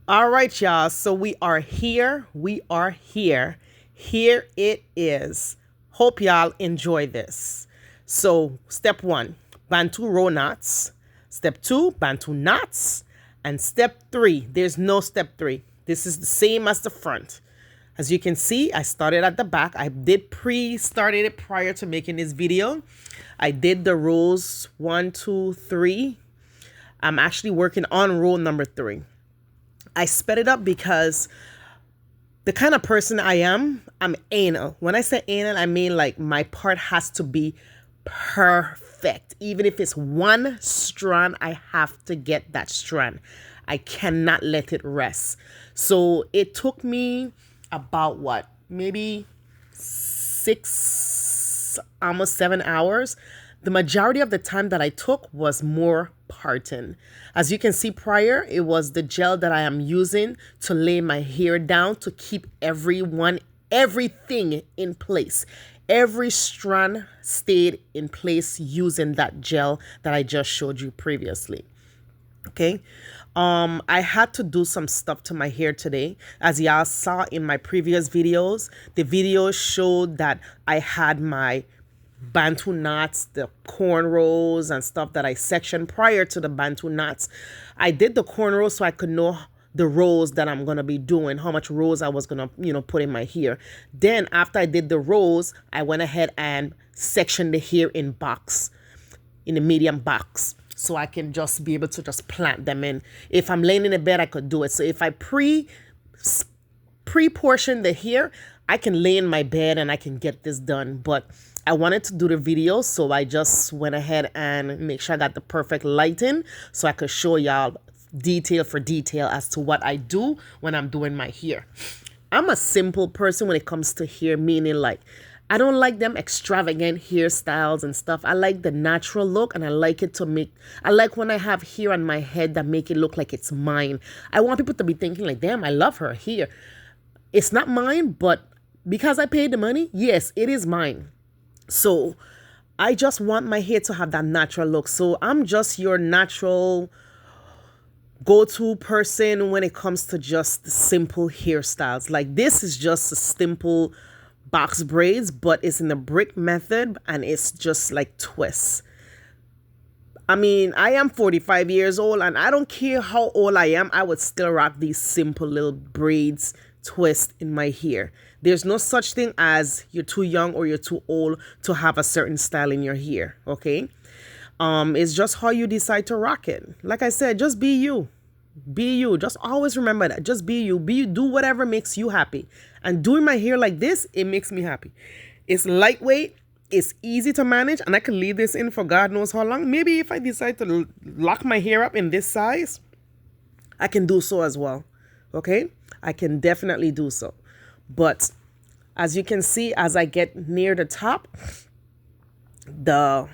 All right, y'all. So we are here. We are here. Here it is. Hope y'all enjoy this. So, step one, Bantu row knots. Step two, Bantu knots. And step three, there's no step three. This is the same as the front. As you can see, I started at the back. I did started it prior to making this video. I did the rows 1, 2, 3. I'm actually working on row number 3. I sped it up because the kind of person I am, I'm anal. When I say anal, I mean like my part has to be perfect. Even if it's one strand, I have to get that strand. I cannot let it rest. So it took me about what? Maybe 6, almost 7 hours. The majority of the time that I took was more parting. As you can see prior, it was the gel that I am using to lay my hair down to keep everything in place. Every strand stayed in place using that gel that I just showed you previously. Okay. I had to do some stuff to my hair today. As y'all saw in my previous videos, the video showed that I had my Bantu knots, the cornrows and stuff that I sectioned prior to the Bantu knots. I did the cornrows so I could know the rows that I'm going to be doing, how much rows I was going to, put in my hair. Then after I did the rows, I went ahead and sectioned the hair in the medium box. So I can just be able to just plant them in. If I'm laying in a bed, I could do it. So if I pre-portion the hair, I can lay in my bed and I can get this done. But I wanted to do the video, so I just went ahead and make sure I got the perfect lighting so I could show y'all detail for detail as to what I do when I'm doing my hair. I'm a simple person when it comes to hair, meaning like I don't like them extravagant hairstyles and stuff. I like the natural look, and I like when I have hair on my head that make it look like it's mine. I want people to be thinking like, damn, I love her hair. It's not mine, but because I paid the money, yes, it is mine. So I just want my hair to have that natural look. So I'm just your natural go-to person when it comes to just simple hairstyles. Like this is just a simple box braids, but it's in the brick method and it's just like twists. I mean, I am 45 years old and I don't care how old I am, I would still rock these simple little braids twist in my hair. There's no such thing as you're too young or you're too old to have a certain style in your hair, okay? It's just how you decide to rock it. Like I said, just be you. Be you. Just always remember that. Just be you. Be you. Do whatever makes you happy. And doing my hair like this, it makes me happy. It's lightweight. It's easy to manage. And I can leave this in for God knows how long. Maybe if I decide to lock my hair up in this size, I can do so as well. Okay? I can definitely do so. But as you can see, as I get near the top, the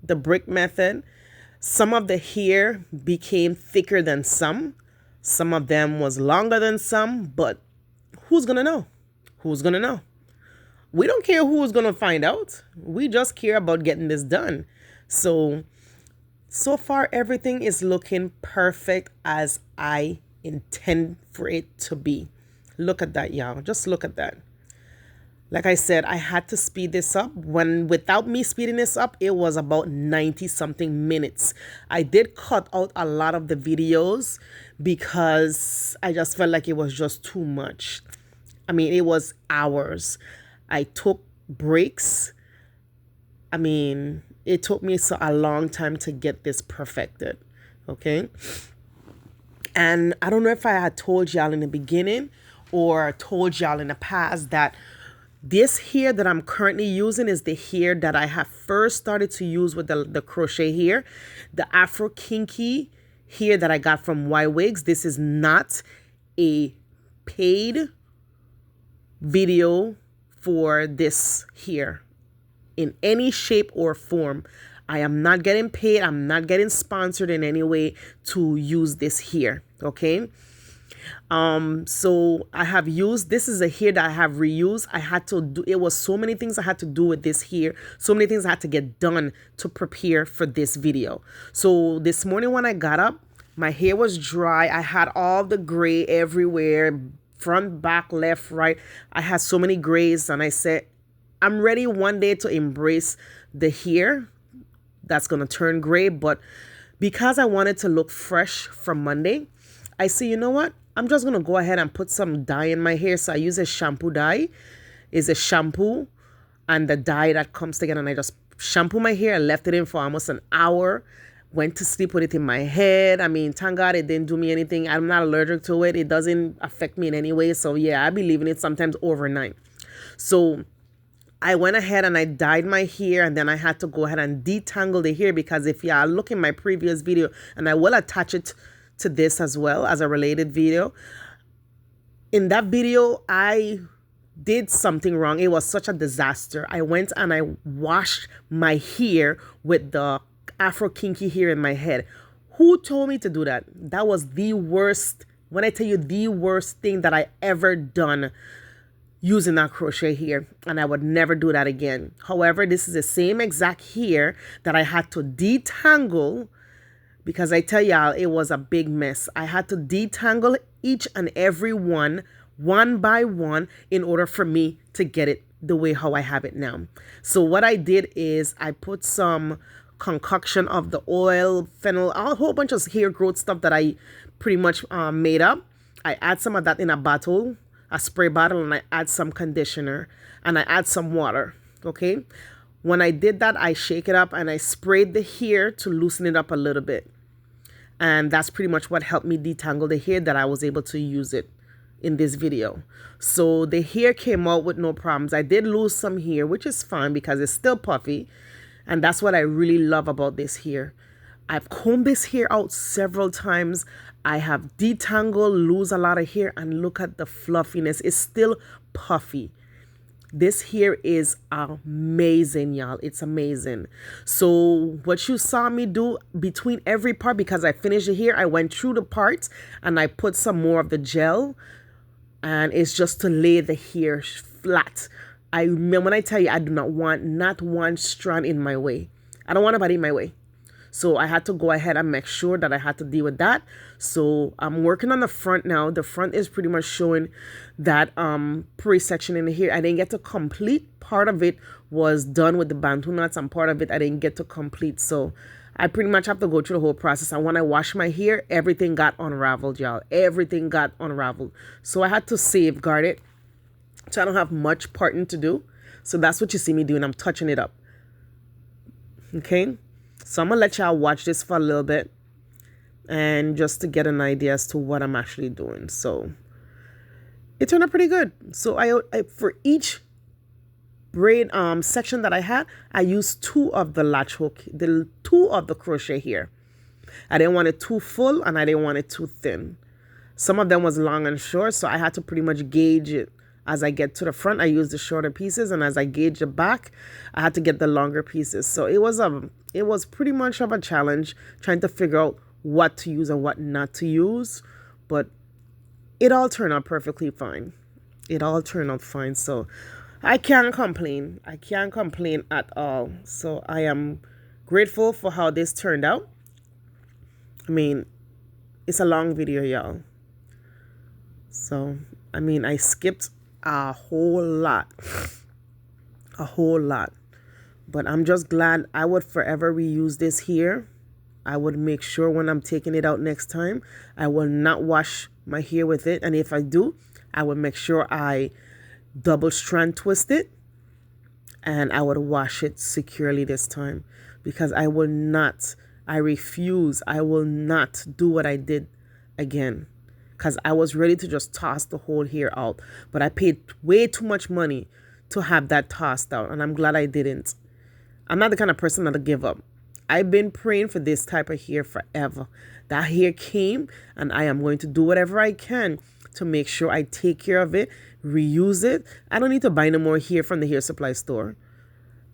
brick method, some of the hair became thicker than some. Some of them was longer than some, but who's going to know? Who's going to know? We don't care who's going to find out. We just care about getting this done. So far, everything is looking perfect as I intend for it to be. Look at that, y'all. Just look at that. Like I said, I had to speed this up. Without me speeding this up, it was about 90 something minutes. I did cut out a lot of the videos because I just felt like it was just too much. I mean, it was hours. I took breaks. I mean, it took me a long time to get this perfected. Okay. And I don't know if I had told y'all in the beginning or told y'all in the past that this hair that I'm currently using is the hair that I have first started to use with the crochet hair. The Afro Kinky hair that I got from Y Wigs. This is not a paid video for this hair in any shape or form. I am not getting paid. I'm not getting sponsored in any way to use this hair. Okay. So I have used, this is a hair that I have reused. I had to do, it was so many things I had to do with this hair. So many things I had to get done to prepare for this video. So this morning when I got up, My hair was dry. I had all the gray everywhere, front, back, left, right. I had so many grays, and I said, I'm ready one day to embrace the hair that's going to turn gray. But because I wanted to look fresh from Monday, I said, you know what? I'm just going to go ahead and put some dye in my hair. So I use a shampoo dye. It's a shampoo and the dye that comes together. And I just shampoo my hair. I left it in for almost an hour. Went to sleep with it in my head. I mean, thank God it didn't do me anything. I'm not allergic to it. It doesn't affect me in any way. So yeah, I be leaving it sometimes overnight. So I went ahead and I dyed my hair, and then I had to go ahead and detangle the hair, because if y'all look in my previous video, and I will attach it to this as well as a related video. In that video, I did something wrong. It was such a disaster. I went and I washed my hair with the Afro kinky hair in my head. Who told me to do that? That was the worst, when I tell you the worst thing that I ever done using that crochet hair, and I would never do that again. However, this is the same exact hair that I had to detangle, because I tell y'all, it was a big mess. I had to detangle each and every one by one, in order for me to get it the way how I have it now. So what I did is I put some concoction of the oil, fennel, a whole bunch of hair growth stuff that I pretty much made up. I add some of that in a bottle, a spray bottle, and I add some conditioner, and I add some water. Okay, when I did that, I shake it up and I sprayed the hair to loosen it up a little bit, and that's pretty much what helped me detangle the hair, that I was able to use it in this video. So the hair came out with no problems. I did lose some hair, which is fine because it's still puffy, and that's what I really love about this hair. I've combed this hair out several times. I have detangled, lose a lot of hair, and look at the fluffiness. It's still puffy. This hair is amazing, y'all. It's amazing. So what you saw me do between every part, because I finished the hair, I went through the parts and I put some more of the gel, and it's just to lay the hair flat. When I tell you, I do not want not one strand in my way. I don't want anybody in my way. So I had to go ahead and make sure that I had to deal with that. So I'm working on the front now. The front is pretty much showing that pre-section in the hair. I didn't get to complete. Part of it was done with the Bantu knots, and part of it I didn't get to complete. So I pretty much have to go through the whole process. And when I wash my hair, everything got unraveled, y'all. Everything got unraveled. So I had to safeguard it. So I don't have much parting to do. So that's what you see me doing. I'm touching it up. Okay. So I'm going to let y'all watch this for a little bit, and just to get an idea as to what I'm actually doing. So it turned out pretty good. So I for each braid section that I had, I used 2 of the latch hook, the 2 of the crochet here. I didn't want it too full, and I didn't want it too thin. Some of them was long and short, so I had to pretty much gauge it. As I get to the front, I use the shorter pieces, and as I gauge the back, I had to get the longer pieces. So it was pretty much of a challenge trying to figure out what to use and what not to use, but it all turned out perfectly fine. It all turned out fine. So I can't complain. I can't complain at all. So I am grateful for how this turned out. I mean, it's a long video, y'all. So, I mean, I skipped a whole lot, but I'm just glad. I would forever reuse this here. I would make sure when I'm taking it out next time, I will not wash my hair with it, and if I do, I will make sure I double strand twist it, and I would wash it securely this time, because I refuse, I will not do what I did again. Because I was ready to just toss the whole hair out. But I paid way too much money to have that tossed out. And I'm glad I didn't. I'm not the kind of person that'll give up. I've been praying for this type of hair forever. That hair came, and I am going to do whatever I can to make sure I take care of it, reuse it. I don't need to buy no more hair from the hair supply store.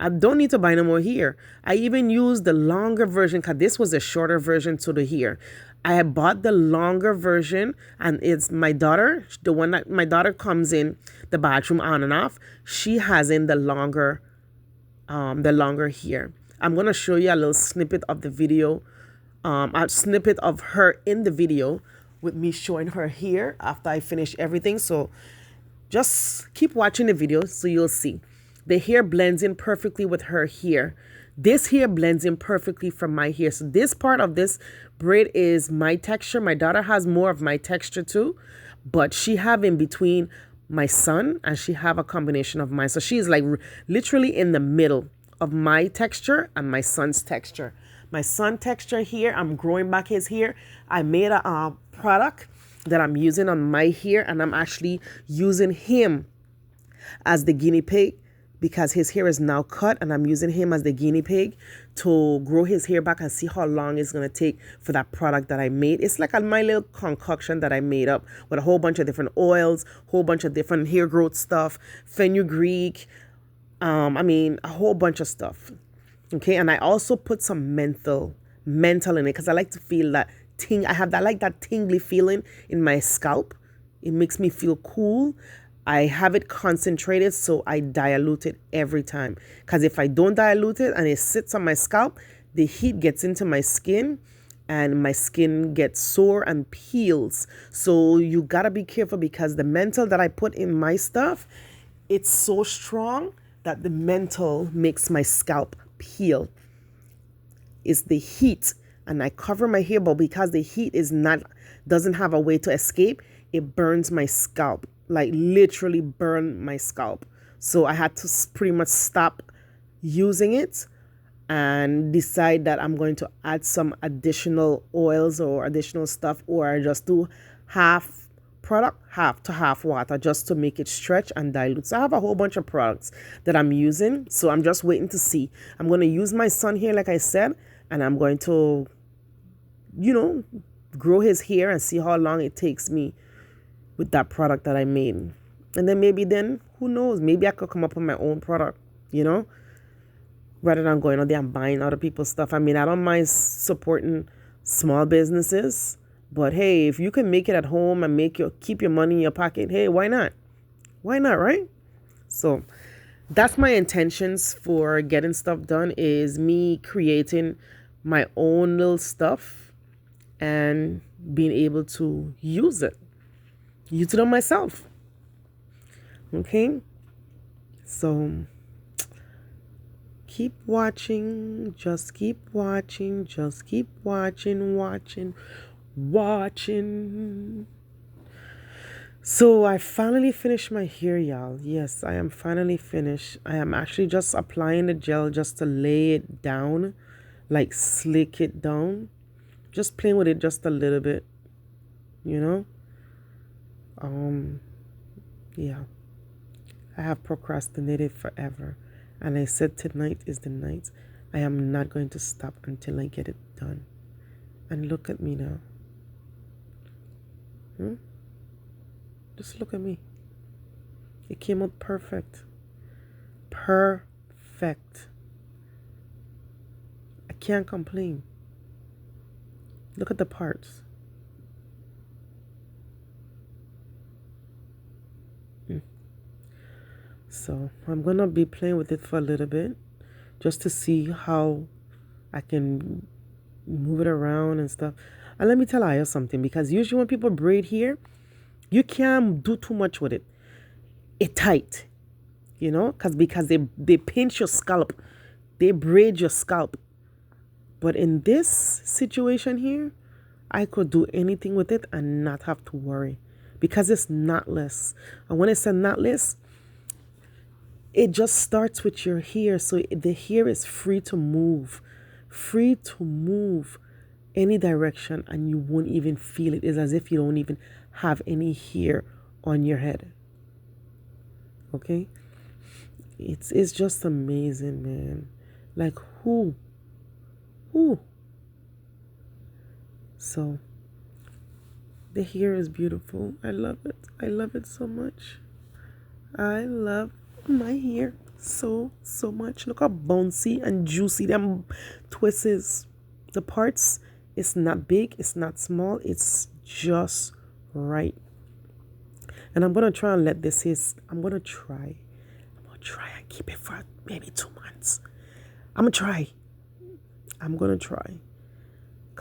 I don't need to buy no more hair. I even used the longer version, because this was a shorter version to the hair. I had bought the longer version, and it's my daughter, the one that my daughter comes in the bathroom on and off. She has in the longer hair. I'm going to show you a little snippet of the video a snippet of her in the video with me showing her hair after I finish everything. So just keep watching the video so you'll see. The hair blends in perfectly with her hair. This hair blends in perfectly from my hair. So this part of this braid is my texture. My daughter has more of my texture too, but she have in between my son and she have a combination of mine. So she's like literally in the middle of my texture and my son's texture. My son texture here, I'm growing back his hair. I made a product that I'm using on my hair, and I'm actually using him as the guinea pig because his hair is now cut, and I'm using him as the guinea pig to grow his hair back and see how long it's going to take for that product that I made. It's like my little concoction that I made up with a whole bunch of different oils, whole bunch of different hair growth stuff, fenugreek, a whole bunch of stuff. Okay, and I also put some menthol in it because I like to feel that I like that tingly feeling in my scalp. It makes me feel cool. I have it concentrated, so I dilute it every time. Because if I don't dilute it and it sits on my scalp, the heat gets into my skin and my skin gets sore and peels. So you gotta be careful because the menthol that I put in my stuff, it's so strong that the menthol makes my scalp peel. It's the heat, and I cover my hair, but because the heat doesn't have a way to escape, it burns my scalp, like literally burn my scalp. So I had to pretty much stop using it and decide that I'm going to add some additional oils or additional stuff, or I just do half product, half to half water, just to make it stretch and dilute. So I have a whole bunch of products that I'm using. So I'm just waiting to see. I'm going to use my son here, like I said, and I'm going to, grow his hair and see how long it takes me with that product that I made. And then who knows, maybe I could come up with my own product, rather than going out there and buying other people's stuff. I don't mind supporting small businesses, but hey, if you can make it at home and keep your money in your pocket, hey, why not? Why not, right? So that's my intentions for getting stuff done, is me creating my own little stuff and being able to use it on myself. Okay? So keep watching, just keep watching, just keep watching. So I finally finished my hair, y'all. Yes, I am finally finished. I am actually just applying the gel just to lay it down, like slick it down. Just playing with it just a little bit, Yeah. I have procrastinated forever. And I said tonight is the night. I am not going to stop until I get it done. And look at me now. Just look at me. It came out perfect. Perfect. I can't complain. Look at the parts. So I'm going to be playing with it for a little bit just to see how I can move it around and stuff. And let me tell you something, because usually when people braid here, you can't do too much with it. It's tight, because they pinch your scalp. They braid your scalp. But in this situation here, I could do anything with it and not have to worry because it's knotless. And when it's a knotless, it just starts with your hair. So the hair is free to move any direction, and you won't even feel it. It's as if you don't even have any hair on your head. Okay? It's just amazing, man. Like who? So the hair is beautiful. I love it. I love it so much. I love my hair so much. Look how bouncy and juicy them twists is. The parts, it's not big, it's not small, it's just right. And I'm gonna try and let this is. I'm gonna try and keep it for maybe 2 months. I'm gonna try.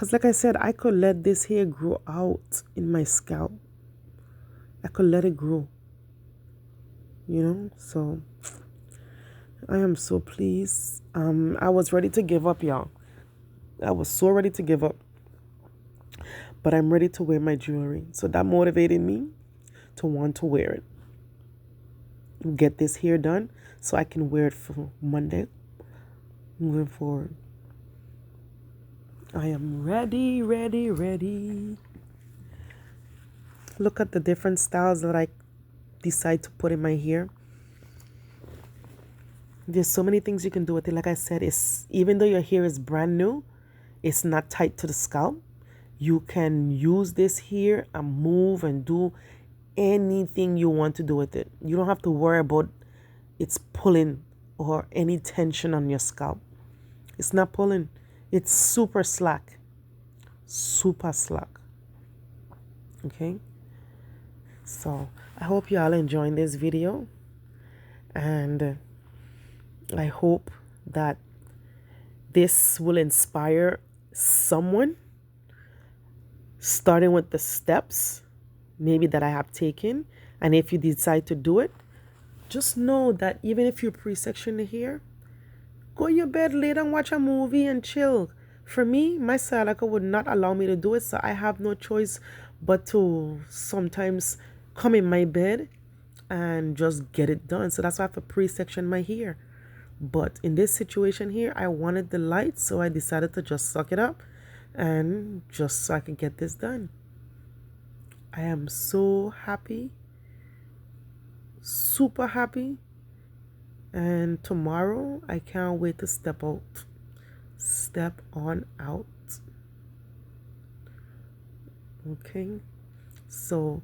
Because like I said, I could let this hair grow out in my scalp. I could let it grow. You know, so I am so pleased. I was ready to give up, y'all. I was so ready to give up. But I'm ready to wear my jewelry. So that motivated me to want to wear it. Get this hair done so I can wear it for Monday moving forward. I am ready, ready, ready. Look at the different styles that I decide to put in my hair. There's so many things you can do with it. Like I said, it's even though your hair is brand new, it's not tight to the scalp. You can use this here and move and do anything you want to do with it. You don't have to worry about it's pulling or any tension on your scalp. It's not pulling. It's super slack. Super slack. Okay? So, I hope you all enjoying this video. And I hope that this will inspire someone, starting with the steps maybe that I have taken. And if you decide to do it, just know that even if you pre-section the hair, go in your bed, lay down, watch a movie and chill. For me, my sciatica would not allow me to do it, so I have no choice but to sometimes come in my bed and just get it done. So that's why I have to pre-section my hair. But in this situation here, I wanted the light, so I decided to just suck it up and just so I can get this done. I am so happy, super happy. And tomorrow, I can't wait to step out. Step on out. Okay. So,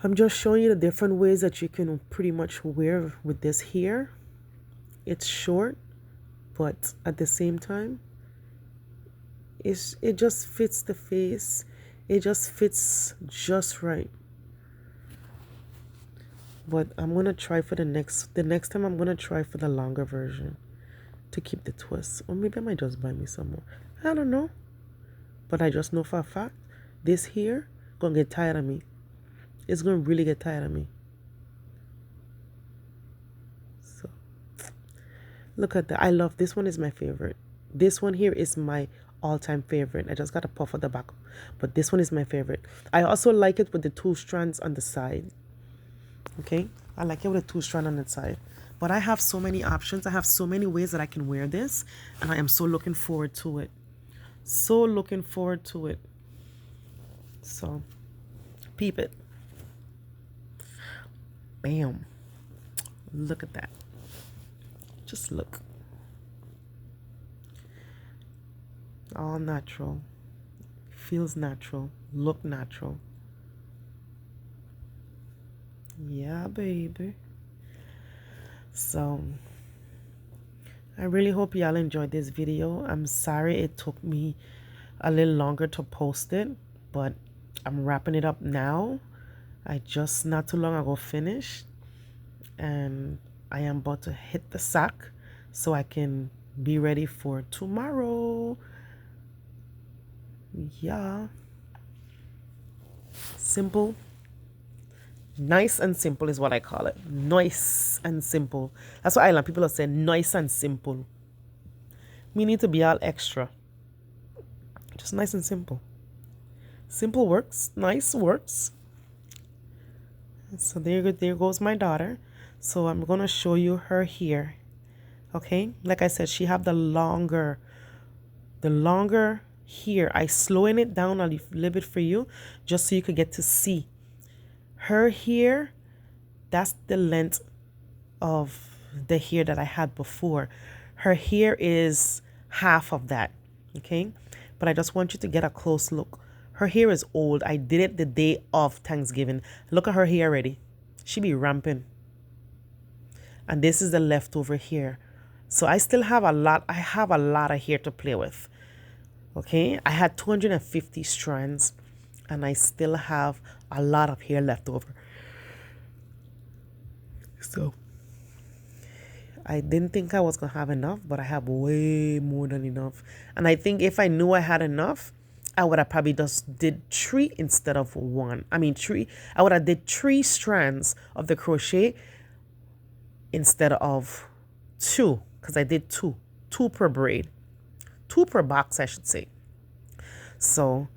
I'm just showing you the different ways that you can pretty much wear with this hair. It's short, but at the same time, it just fits the face. It just fits just right. But I'm gonna try for the next time I'm gonna try for the longer version to keep the twists. Or maybe I might just buy me some more. I don't know. But I just know for a fact this here gonna get tired of me. It's gonna really get tired of me. So look at that. I love this one, is my favorite. This one here is my all-time favorite. I just got a puff at the back, but this one is my favorite. I also like it with the 2 strands on the side. Okay, I like it with a 2 strand on the side. But I have so many options. I have so many ways that I can wear this, and I am so looking forward to it. So looking forward to it. So peep it. Bam. Look at that. Just look. All natural. Feels natural. Look natural. Yeah, baby. So I really hope y'all enjoyed this video. I'm sorry it took me a little longer to post it, but I'm wrapping it up now. I just not too long ago finished, and I am about to hit the sack so I can be ready for tomorrow. Yeah. Simple. Nice and simple is what I call it. Nice and simple. That's what island people are saying. Nice and simple. We need to be all extra. Just nice and simple. Simple works. Nice works. So there goes my daughter. So I'm going to show you her here. Okay? Like I said, she have the longer here. I slowing it down a little bit for you just so you could get to see. Her hair, that's the length of the hair that I had before. Her hair is half of that, okay? But I just want you to get a close look. Her hair is old. I did it the day of Thanksgiving. Look at her hair already. She be ramping. And this is the leftover hair. So I still have a lot. I have a lot of hair to play with, okay? I had 250 strands. And I still have a lot of hair left over. So I didn't think I was gonna have enough, but I have way more than enough. And I think if I knew I had enough, I would have probably just did three instead of one. I mean three. I would have did three strands of the crochet instead of two, because I did two per braid, two per box, I should say. So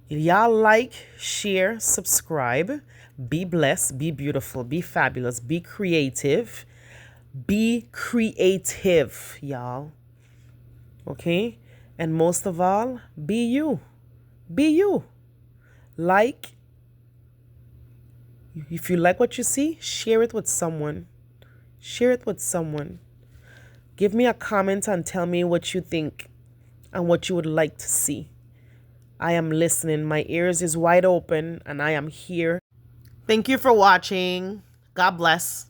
y'all like, share, subscribe. Be blessed, be beautiful, be fabulous, be creative. Be creative, y'all. Okay? And most of all, be you. Be you. Like, if you like what you see, share it with someone. Share it with someone. Give me a comment and tell me what you think and what you would like to see. I am listening. My ears is wide open and I am here. Thank you for watching. God bless.